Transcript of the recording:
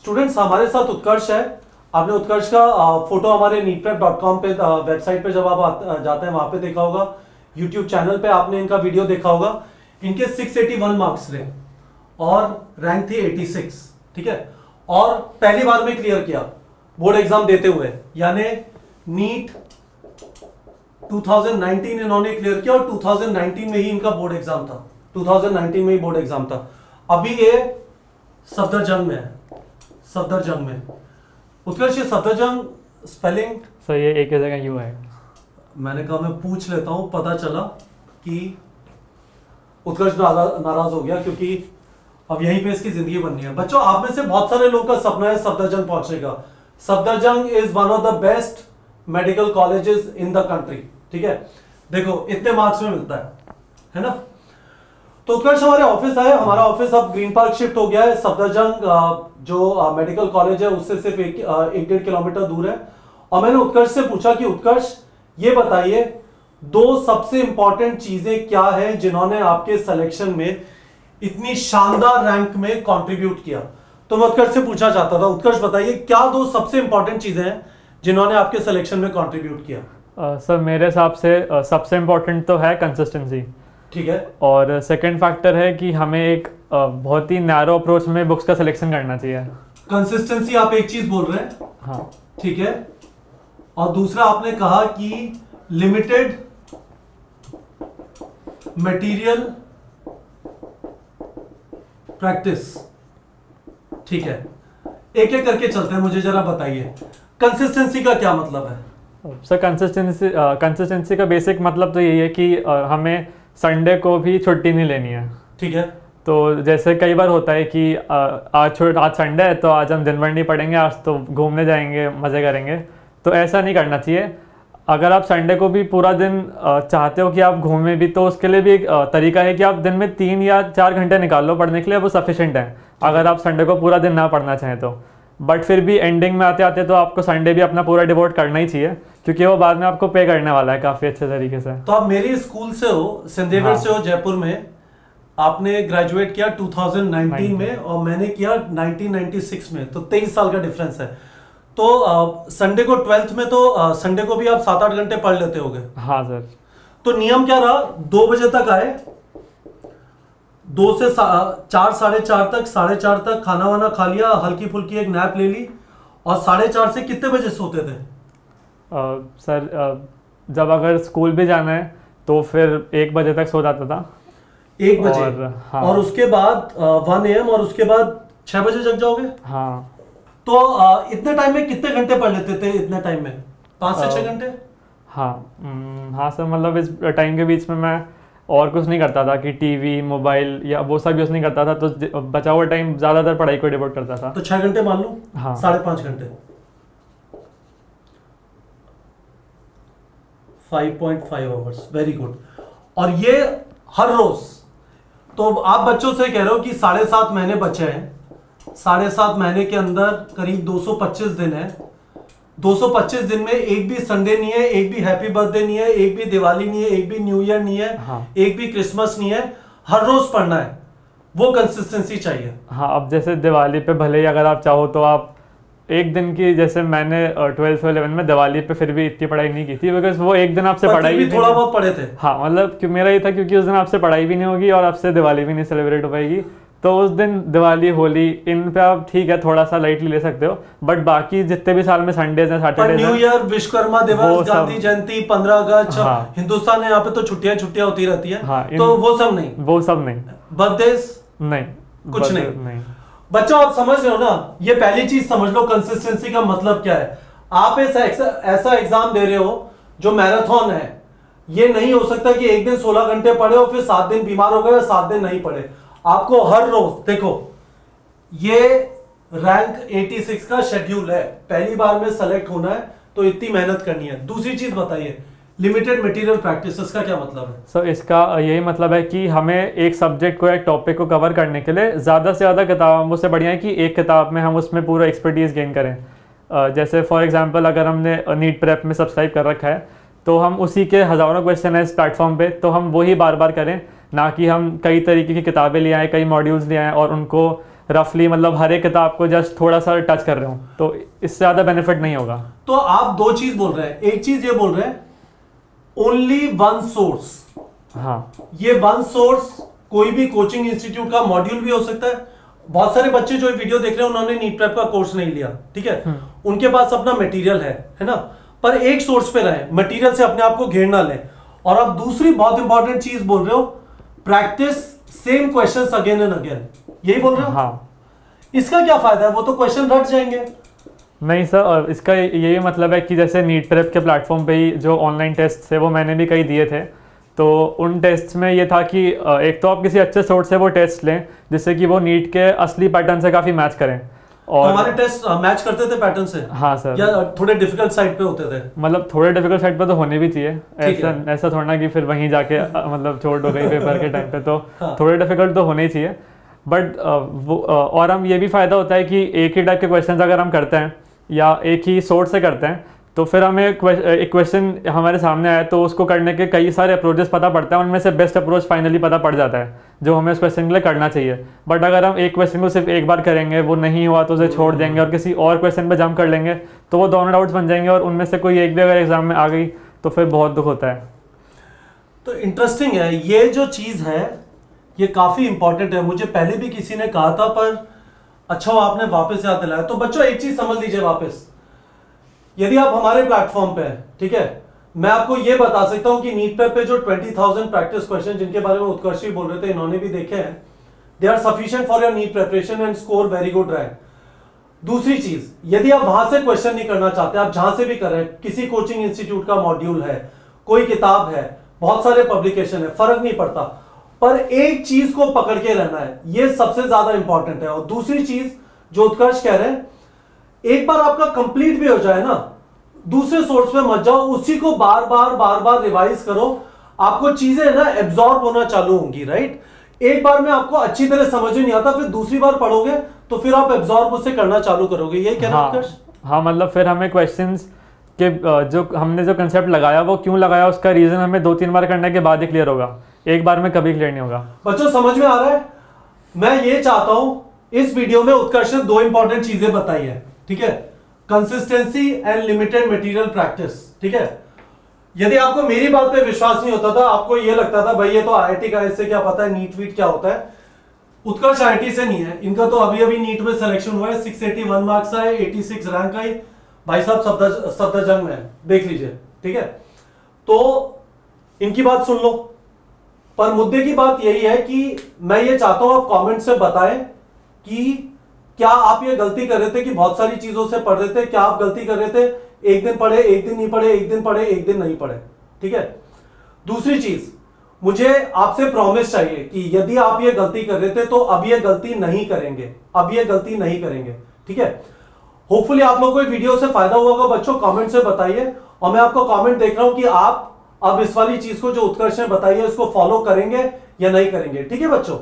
Students हमारे साथ उत्कर्ष है। आपने उत्कर्ष का फोटो हमारे neetprep.com पे वेबसाइट पे जब आप जाते हैं वहां पे देखा होगा, यूट्यूब चैनल पे आपने इनका वीडियो देखा होगा। इनके 681 मार्क्स रहे और रैंक थी 86, ठीक है। और पहली बार में क्लियर किया बोर्ड एग्जाम देते हुए, यानी नीट 2019 इन्होंने क्लियर किया और 2019 में ही इनका बोर्ड एग्जाम था, 2019 में ही बोर्ड एग्जाम था। अभी ये सफदरजंग में है, सफदरजंग में। उत्कर्ष, ये सफदरजंग स्पेलिंग सर ये एक ही जगह यूं है। मैंने कहा मैं पूछ लेता हूं, पता चला कि उत्कर्ष नाराज हो गया क्योंकि अब यहीं पे इसकी जिंदगी बननी है। बच्चों, आप में से बहुत सारे लोगों का सपना है सफदरजंग पहुंचने का। Safdarjung is one of the best medical colleges in the country, ठीक है। देखो इतने मार्क्स में मिलता है ना। तो उत्कर्ष हमारे ऑफिस आए। हमारा ऑफिस अब ग्रीन पार्क शिफ्ट हो गया है। सफदरजंग जो मेडिकल कॉलेज है उससे सिर्फ 1-1.5 किलोमीटर दूर है। और मैंने उत्कर्ष से पूछा कि उत्कर्ष ये बताइए, दो सबसे इंपॉर्टेंट चीजें क्या है जिन्होंने आपके सिलेक्शन में इतनी शानदार रैंक में कंट्रीब्यूट किया। तो मैं उत्कर्ष से पूछना चाहता था, उत्कर्ष बताइए क्या दो सबसे इंपॉर्टेंट चीजें हैं जिन्होंने आपके सिलेक्शन में कंट्रीब्यूट किया। सर मेरे हिसाब से सबसे इम्पोर्टेंट तो है कंसिस्टेंसी, ठीक है। और सेकंड फैक्टर है कि हमें एक बहुत ही नैरो अप्रोच में बुक्स का सिलेक्शन करना चाहिए। कंसिस्टेंसी आप एक चीज बोल रहे हैं, हाँ ठीक है। और दूसरा आपने कहा कि लिमिटेड मटेरियल प्रैक्टिस, ठीक है। एक एक करके चलते हैं, मुझे जरा बताइए कंसिस्टेंसी का क्या मतलब है। सर कंसिस्टेंसी का बेसिक मतलब तो यही है कि हमें संडे को भी छुट्टी नहीं लेनी है, ठीक है। तो जैसे कई बार होता है कि आज संडे है तो आज हम दिन भर नहीं पढ़ेंगे, आज तो घूमने जाएंगे, मज़े करेंगे। तो ऐसा नहीं करना चाहिए। अगर आप संडे को भी पूरा दिन चाहते हो कि आप घूमें भी, तो उसके लिए भी एक तरीका है कि आप दिन में 3 या 4 घंटे निकाल लो पढ़ने के लिए, वो सफिशिएंट है अगर आप संडे को पूरा दिन ना पढ़ना चाहें तो। बट फिर भी एंडिंग में आते आते तो आपको संडे भी अपना पूरा डिवोट करना ही चाहिए, क्योंकि वो बाद में आपको पे करने वाला है काफ़ी अच्छे तरीके से। तो आप मेरे स्कूल से हो, सेंट जेवियर से हो जयपुर में। आपने ग्रेजुएट किया 2019 में और मैंने किया 1996 में, तो 23 साल का डिफरेंस है। तो संडे को 12th में तो संडे को भी आप 7-8 घंटे पढ़ लेते होगे। हाँ सर। तो नियम क्या रहा, 2 बजे तक आए, 2 से 4 साढ़े 4 तक, 4:30 तक खाना वाना खा लिया, हल्की फुल्की एक नैप ले ली, और 4:30 से कितने बजे सोते थे। सर जब अगर स्कूल भी जाना है तो फिर 1 बजे तक सो जाता था। 1 बजे, हाँ। और उसके बाद 1 AM, और उसके बाद 6 बजे जग जाओगे। हाँ। तो इतने टाइम में कितने घंटे पढ़ लेते थे। इतने टाइम में 5 से 6 घंटे। हाँ हाँ सर, मतलब इस टाइम के बीच में मैं और कुछ नहीं करता था कि टीवी मोबाइल या वो सब यूज़ नहीं करता था, तो बचा हुआ टाइम ज़्यादातर पढ़ाई को डिवोट करता था। तो 6 घंटे मान लो। हाँ। 5.5 घंटे, 5.5 आवर्स, वेरी गुड। और ये हर रोज। तो आप बच्चों से कह रहे हो कि 7.5 महीने बचे हैं, 7.5 महीने के अंदर करीब 225 दिन है। 225 दिन में एक भी संडे नहीं है, एक भी हैप्पी बर्थडे नहीं है, एक भी दिवाली नहीं है, एक भी न्यू ईयर नहीं है, हाँ। एक भी क्रिसमस नहीं है। हर रोज पढ़ना है, वो कंसिस्टेंसी चाहिए। हाँ, अब जैसे दिवाली पे भले ही अगर आप चाहो तो आप एक दिन की, जैसे मैंने 12th 11 में दिवाली पे फिर भी इतनी पढ़ाई नहीं की थी, बिकॉज वो एक दिन आपसे पढ़ाई भी थोड़ा बहुत पढ़े थे। हाँ, मतलब मेरा ये था क्योंकि उस दिन आपसे पढ़ाई भी नहीं होगी और आपसे दिवाली भी नहीं सेलिब्रेट हो पाएगी, तो उस दिन दिवाली होली इन पे आप ठीक है थोड़ा सा लाइटली ले सकते हो, बट बाकी जितने भी साल में संडेज हैं, सैटरडेज हैं, न्यू ईयर, विश्वकर्मा दिवस, गांधी जयंती, 15 अगस्त, हाँ। हिंदुस्तान है यहाँ पे तो छुट्टियां होती रहती है, हाँ, तो वो सब नहीं, बर्थडेज नहीं, कुछ नहीं। बच्चों आप समझ रहे हो ना, ये पहली चीज समझ लो कंसिस्टेंसी का मतलब क्या है। आप ऐसा एग्जाम दे रहे हो जो मैराथन है। ये नहीं हो सकता कि एक दिन 16 घंटे पढ़े और फिर 7 दिन बीमार हो गए, 7 दिन नहीं पढ़े। आपको हर रोज, देखो ये रैंक 86 का शेड्यूल है, पहली बार में सेलेक्ट होना है तो इतनी मेहनत करनी है। दूसरी चीज बताइए, लिमिटेड मटेरियल प्रैक्टिस का क्या मतलब है। सर इसका यही मतलब है कि हमें एक सब्जेक्ट को, एक टॉपिक को कवर करने के लिए ज़्यादा से ज़्यादा किताबों से बढ़िया है कि एक किताब में हम उसमें पूरा एक्सपर्टीज़ गेन करें। जैसे फॉर एग्जांपल अगर हमने नीट प्रेप में सब्सक्राइब कर रखा है तो हम उसी के हज़ारों क्वेश्चन है इस प्लेटफॉर्म पे, तो हम वही बार बार करें, ना कि हम कई तरीके की किताबें ले आएँ, कई मॉड्यूल्स ले आएँ और उनको रफली मतलब हर एक किताब को जस्ट थोड़ा सा टच कर रहे हूँ, तो इससे ज़्यादा बेनिफिट नहीं होगा। तो आप दो चीज बोल रहे हैं, एक चीज ये बोल रहे हैं ओनली वन सोर्स। हाँ, ये वन सोर्स कोई भी कोचिंग इंस्टीट्यूट का मॉड्यूल भी हो सकता है। बहुत सारे बच्चे जो वीडियो देख रहे हैं उन्होंने नीट प्रेप का कोर्स नहीं लिया, ठीक है, उनके पास अपना मटेरियल है ना, पर एक सोर्स पे रहे, मटेरियल से अपने आप को घेर ना लें। और आप दूसरी बहुत इंपॉर्टेंट चीज बोल रहे हो, practice same questions again and again, यही बोल रहे हो? हाँ। इसका क्या फायदा है, वो तो क्वेश्चन रट जाएंगे। नहीं सर, इसका यही मतलब है कि जैसे नीट प्रेप के प्लेटफॉर्म पे ही जो ऑनलाइन टेस्ट थे वो मैंने भी कई दिए थे, तो उन टेस्ट में ये था कि एक तो आप किसी अच्छे सोर्स से वो टेस्ट लें जिससे कि वो नीट के असली पैटर्न से काफ़ी मैच करें। और हमारे टेस्ट मैच करते थे पैटर्न से? हाँ सर। या थोड़े डिफिकल्ट साइड पे होते थे? मतलब थोड़े डिफिकल्ट साइड पे तो होने भी चाहिए, ऐसा थोड़ा ना कि फिर वहीं जाके मतलब छोड़ दो गई पेपर के टाइम पे, तो हाँ। थोड़े डिफिकल्ट तो होने ही चाहिए। बट और हम ये भी फ़ायदा होता है कि एक ही टाइप के क्वेश्चन अगर हम करते हैं या एक ही सोर्स से करते हैं तो फिर हमें एक क्वेश्चन हमारे सामने आए तो उसको करने के कई सारे अप्रोचेस पता पड़ता है, उनमें से बेस्ट अप्रोच फाइनली पता पड़ जाता है जो हमें उस क्वेश्चन के लिए करना चाहिए। बट अगर हम एक क्वेश्चन को सिर्फ एक बार करेंगे, वो नहीं हुआ तो उसे छोड़ देंगे और किसी और क्वेश्चन पे जंप कर लेंगे, तो वो दोनों डाउट्स बन जाएंगे और उनमें से कोई एक भी अगर एग्जाम में आ गई तो फिर बहुत दुख होता है। तो इंटरेस्टिंग है ये जो चीज़ है, ये काफ़ी इंपॉर्टेंट है। मुझे पहले भी किसी ने कहा था, पर अच्छा वो आपने वापस याद दिलाया। तो बच्चों एक चीज़ समझ लीजिए वापस, यदि आप हमारे प्लेटफॉर्म पे हैं, ठीक है, मैं आपको ये बता सकता हूं कि नीट प्रेप पे जो 20,000 प्रैक्टिस क्वेश्चन जिनके बारे में उत्कर्ष भी बोल रहे थे, इन्होंने भी देखे हैं, they are sufficient for your NEET preparation and score very good rank. दूसरी चीज, यदि आप वहां से क्वेश्चन नहीं करना चाहते, आप जहां से भी कर रहे हैं, किसी कोचिंग इंस्टीट्यूट का मॉड्यूल है, कोई किताब है, बहुत सारे पब्लिकेशन है, फर्क नहीं पड़ता, पर एक चीज को पकड़ के रहना है, ये सबसे ज्यादा इंपॉर्टेंट है। और दूसरी चीज जो उत्कर्ष कह रहे हैं, एक बार आपका कंप्लीट भी हो जाए ना, दूसरे सोर्स पे मत जाओ, उसी को बार बार रिवाइज करो, आपको चीजें ना एब्जॉर्ब होना चालू होंगी, राइट। एक बार में आपको अच्छी तरह समझ नहीं आता, फिर दूसरी बार पढ़ोगे तो फिर आप एब्जॉर्ब उससे करना चालू करोगे, यही कहना है? हाँ, मतलब फिर हमें क्वेश्चंस के जो हमने जो कंसेप्ट लगाया वो क्यों लगाया, उसका रीजन हमें 2-3 बार करने के बाद ही क्लियर होगा, एक बार में कभी क्लियर नहीं होगा। बच्चों समझ में आ रहा है? मैं ये चाहता हूं इस वीडियो में उत्कर्ष ने 2 इंपॉर्टेंट चीजें बताई है, ठीक है, consistency and limited material practice, ठीक है। यदि आपको मेरी बात पे विश्वास नहीं होता था, आपको ये लगता था भाई ये तो आईआईटी का, इससे क्या पता है नीट वीट क्या होता है, उत्कर्ष आईआईटी से नहीं है, इनका तो अभी नीट में सिलेक्शन हुआ है, 681 मार्क्स आए, 86 रैंक आई, भाई साहब सफदरजंग में है, देख लीजिए, ठीक है। तो इनकी बात सुन लो, पर मुद्दे की बात यही है कि मैं ये चाहता हूं आप कमेंट से बताएं कि क्या आप ये गलती कर रहे थे कि बहुत सारी चीजों से पढ़ रहे थे, क्या आप गलती कर रहे थे एक दिन पढ़े एक दिन नहीं पढ़े, एक दिन पढ़े एक दिन नहीं पढ़े, ठीक है। दूसरी चीज, मुझे आपसे प्रॉमिस चाहिए कि यदि आप ये गलती कर रहे थे तो अब ये गलती नहीं करेंगे, अब ये गलती नहीं करेंगे, ठीक है। होपफुली आप लोगों को वीडियो से फायदा हुआ होगा बच्चों, कमेंट से बताइए। और मैं आपको कमेंट देख रहा हूं कि आप अब इस वाली चीज को जो उत्कर्ष ने बताई है उसको फॉलो करेंगे या नहीं करेंगे, ठीक है बच्चों।